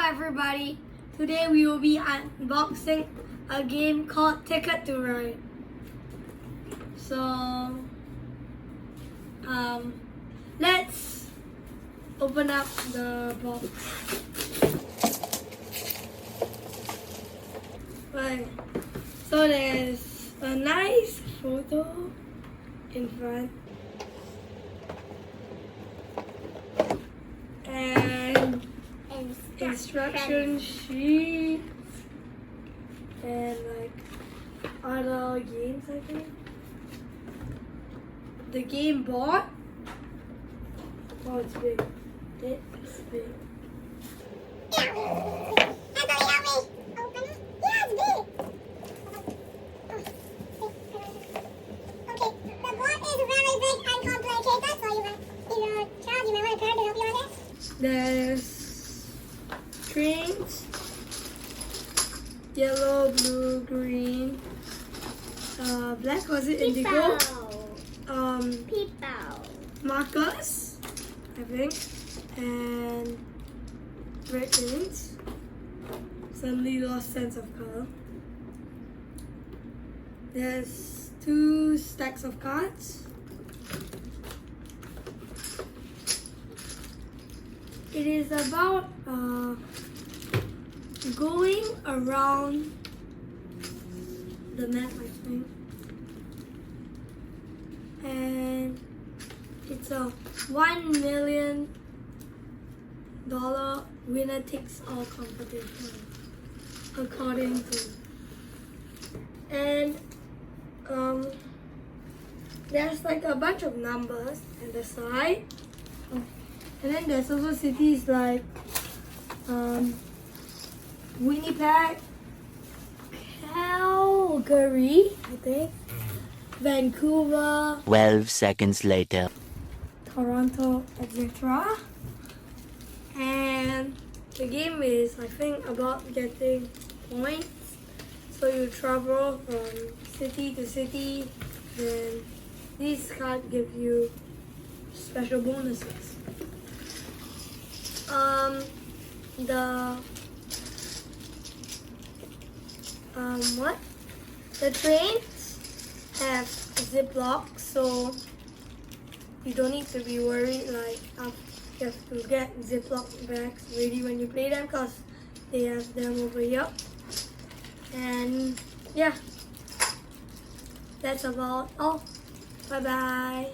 everybody, today we will be unboxing a game called Ticket to Ride. So, let's open up the box. Right, so there's a nice photo in front. And instruction sheet and like other games, I think. The game board. Oh, it's big. It's big. There's trains, yellow, blue, green, black, was it indigo? Markers, I think, and red trains. Suddenly lost sense of color. There's 2 stacks of cards. It is about going around the map, I think. And it's a $1 million winner takes all competition, according to. And there's like a bunch of numbers on the side. And then there's also cities like Winnipeg, Calgary, I think, Vancouver, 12 seconds later, Toronto, etc. And the game is, I think, about getting points. So you travel from city to city, then these cards give you special bonuses. The trains have zip-locks, so you don't need to be worried like you have to get zip-lock bags ready when you play them, because they have them over here. And yeah, that's about all. Bye bye.